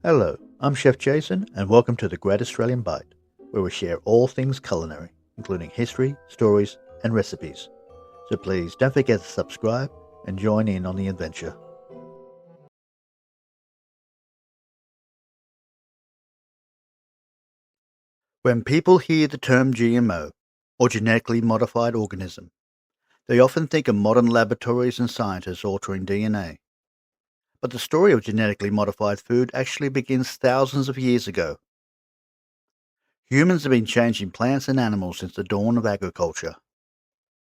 Hello, I'm Chef Jason, and welcome to the Great Australian Bite, where we share all things culinary, including history, stories, and recipes. So please don't forget to subscribe and join in on the adventure. When people hear the term GMO, or genetically modified organism, they often think of modern laboratories and scientists altering DNA. But the story of genetically modified food actually begins thousands of years ago. Humans have been changing plants and animals since the dawn of agriculture.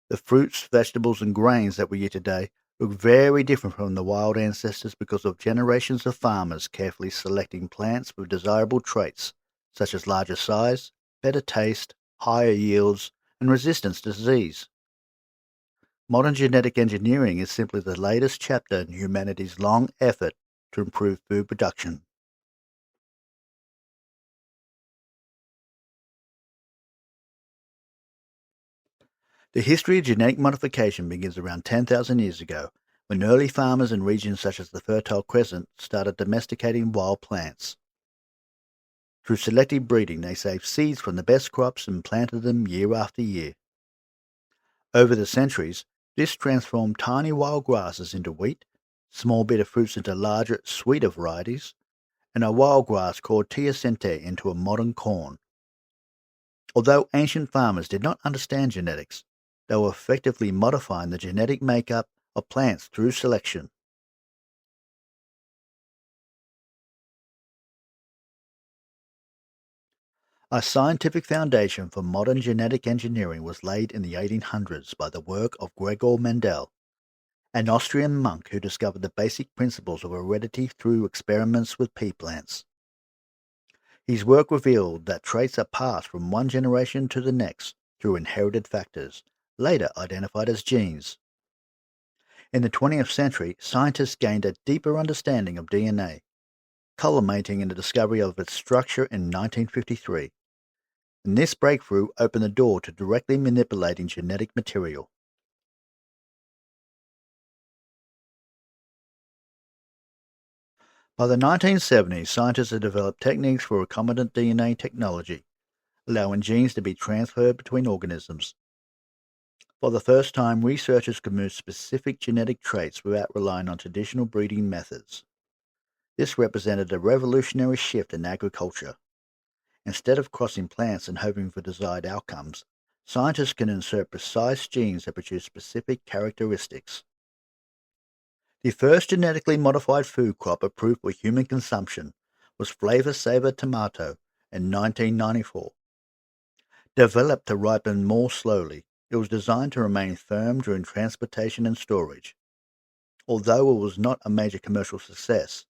The fruits, vegetables, and grains that we eat today look very different from the wild ancestors because of generations of farmers carefully selecting plants with desirable traits such as larger size, better taste, higher yields, and resistance to disease. Modern genetic engineering is simply the latest chapter in humanity's long effort to improve food production. The history of genetic modification begins around 10,000 years ago, when early farmers in regions such as the Fertile Crescent started domesticating wild plants. Through selective breeding, they saved seeds from the best crops and planted them year after year. Over the centuries, this transformed tiny wild grasses into wheat, small bitter fruits into larger, sweeter varieties, and a wild grass called teosinte into a modern corn. Although ancient farmers did not understand genetics, they were effectively modifying the genetic makeup of plants through selection. A scientific foundation for modern genetic engineering was laid in the 1800s by the work of Gregor Mendel, an Austrian monk who discovered the basic principles of heredity through experiments with pea plants. His work revealed that traits are passed from one generation to the next through inherited factors, later identified as genes. In the 20th century, scientists gained a deeper understanding of DNA, culminating in the discovery of its structure in 1953. And this breakthrough opened the door to directly manipulating genetic material. By the 1970s, scientists had developed techniques for recombinant DNA technology, allowing genes to be transferred between organisms. For the first time, researchers could move specific genetic traits without relying on traditional breeding methods. This represented a revolutionary shift in agriculture. Instead of crossing plants and hoping for desired outcomes, scientists can insert precise genes that produce specific characteristics. The first genetically modified food crop approved for human consumption was Flavor Saver tomato in 1994. Developed to ripen more slowly, it was designed to remain firm during transportation and storage. Although it was not a major commercial success,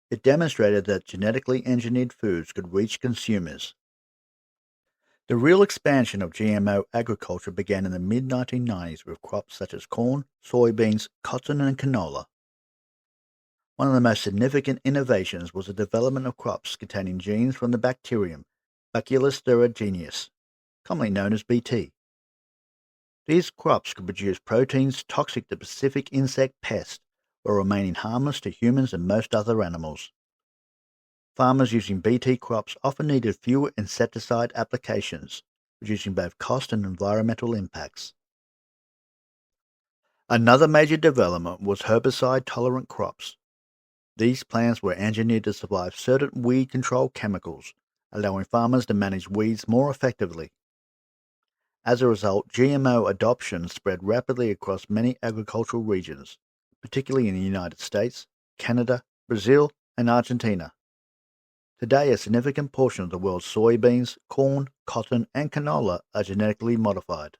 it demonstrated that genetically engineered foods could reach consumers. The real expansion of GMO agriculture began in the mid 1990s with crops such as corn, soybeans, cotton, and canola. One of the most significant innovations was the development of crops containing genes from the bacterium Bacillus thuringiensis, commonly known as Bt. These crops could produce proteins toxic to specific insect pests while remaining harmless to humans and most other animals. Farmers using Bt crops often needed fewer insecticide applications, reducing both cost and environmental impacts. Another major development was herbicide-tolerant crops. These plants were engineered to survive certain weed control chemicals, allowing farmers to manage weeds more effectively. As a result, GMO adoption spread rapidly across many agricultural regions, particularly in the United States, Canada, Brazil, and Argentina. Today, a significant portion of the world's soybeans, corn, cotton, and canola are genetically modified.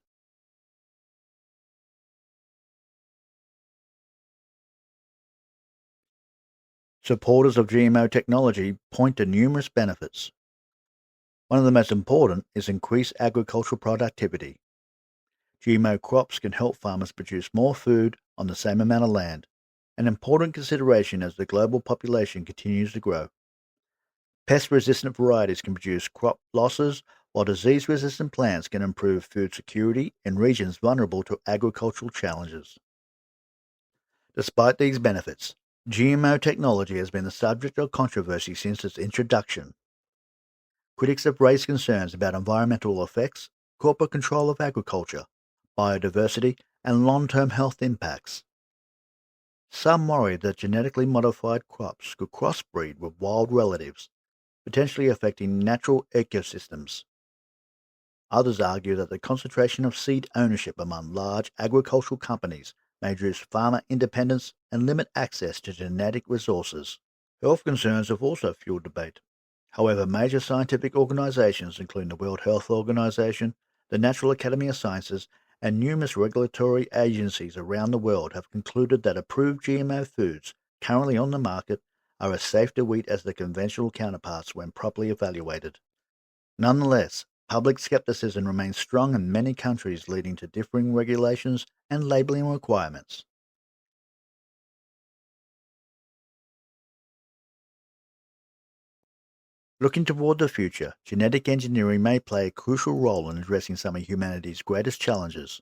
Supporters of GMO technology point to numerous benefits. One of the most important is increased agricultural productivity. GMO crops can help farmers produce more food on the same amount of land, an important consideration as the global population continues to grow. Pest resistant varieties can reduce crop losses, while disease resistant plants can improve food security in regions vulnerable to agricultural challenges. Despite these benefits, GMO technology has been the subject of controversy since its introduction. Critics have raised concerns about environmental effects, corporate control of agriculture, biodiversity, and long-term health impacts. Some worry that genetically modified crops could crossbreed with wild relatives, potentially affecting natural ecosystems. Others argue that the concentration of seed ownership among large agricultural companies may reduce farmer independence and limit access to genetic resources. Health concerns have also fueled debate. However, major scientific organizations, including the World Health Organization, the National Academy of Sciences, and numerous regulatory agencies around the world, have concluded that approved GMO foods currently on the market are as safe to eat as the conventional counterparts when properly evaluated. Nonetheless, public skepticism remains strong in many countries, leading to differing regulations and labeling requirements. Looking toward the future, genetic engineering may play a crucial role in addressing some of humanity's greatest challenges.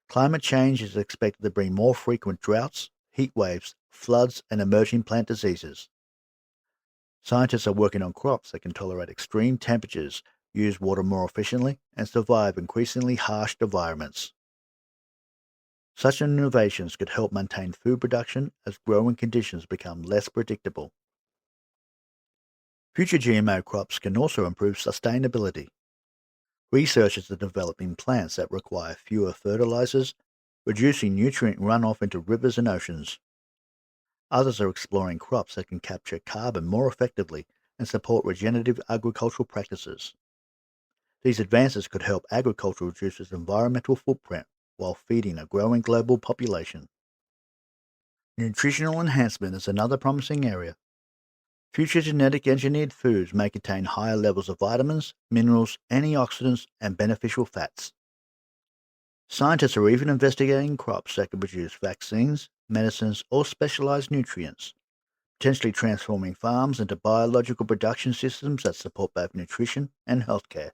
Climate change is expected to bring more frequent droughts, heat waves, floods, and emerging plant diseases. Scientists are working on crops that can tolerate extreme temperatures, use water more efficiently, and survive increasingly harsh environments. Such innovations could help maintain food production as growing conditions become less predictable. Future GMO crops can also improve sustainability. Researchers are developing plants that require fewer fertilizers, reducing nutrient runoff into rivers and oceans. Others are exploring crops that can capture carbon more effectively and support regenerative agricultural practices. These advances could help agriculture reduce its environmental footprint while feeding a growing global population. Nutritional enhancement is another promising area. Future genetic engineered foods may contain higher levels of vitamins, minerals, antioxidants, and beneficial fats. Scientists are even investigating crops that can produce vaccines, medicines, or specialized nutrients, potentially transforming farms into biological production systems that support both nutrition and healthcare.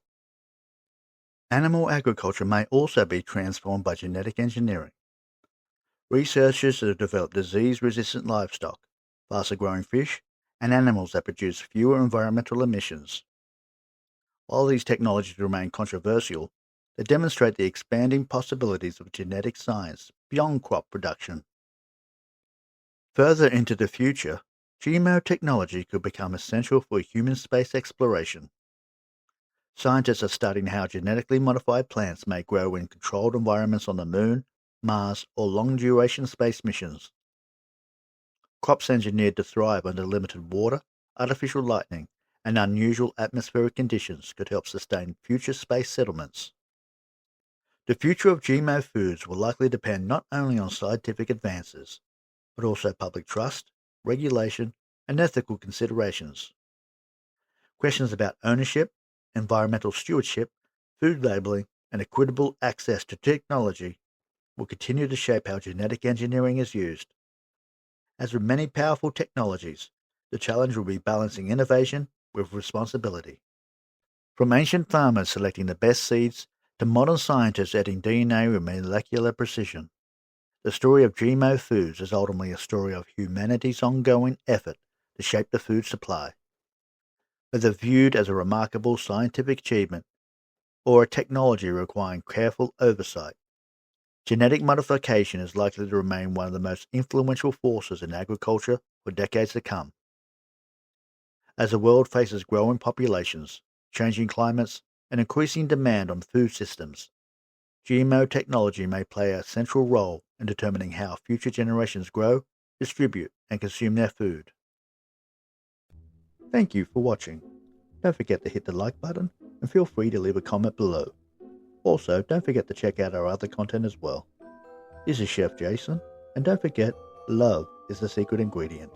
Animal agriculture may also be transformed by genetic engineering. Researchers have developed disease-resistant livestock, faster-growing fish, and animals that produce fewer environmental emissions. While these technologies remain controversial, they demonstrate the expanding possibilities of genetic science beyond crop production. Further into the future, GMO technology could become essential for human space exploration. Scientists are studying how genetically modified plants may grow in controlled environments on the Moon, Mars, or long-duration space missions. Crops engineered to thrive under limited water, artificial lighting, and unusual atmospheric conditions could help sustain future space settlements. The future of GMO foods will likely depend not only on scientific advances, but also public trust, regulation, and ethical considerations. Questions about ownership, environmental stewardship, food labeling, and equitable access to technology will continue to shape how genetic engineering is used. As with many powerful technologies, the challenge will be balancing innovation with responsibility. From ancient farmers selecting the best seeds to modern scientists adding DNA with molecular precision, the story of GMO foods is ultimately a story of humanity's ongoing effort to shape the food supply. Whether viewed as a remarkable scientific achievement or a technology requiring careful oversight, genetic modification is likely to remain one of the most influential forces in agriculture for decades to come. As the world faces growing populations, changing climates, and increasing demand on food systems, GMO technology may play a central role in determining how future generations grow, distribute, and consume their food. Thank you for watching. Don't forget to hit the like button and feel free to leave a comment below. Also, don't forget to check out our other content as well. This is Chef Jason, and don't forget, love is the secret ingredient.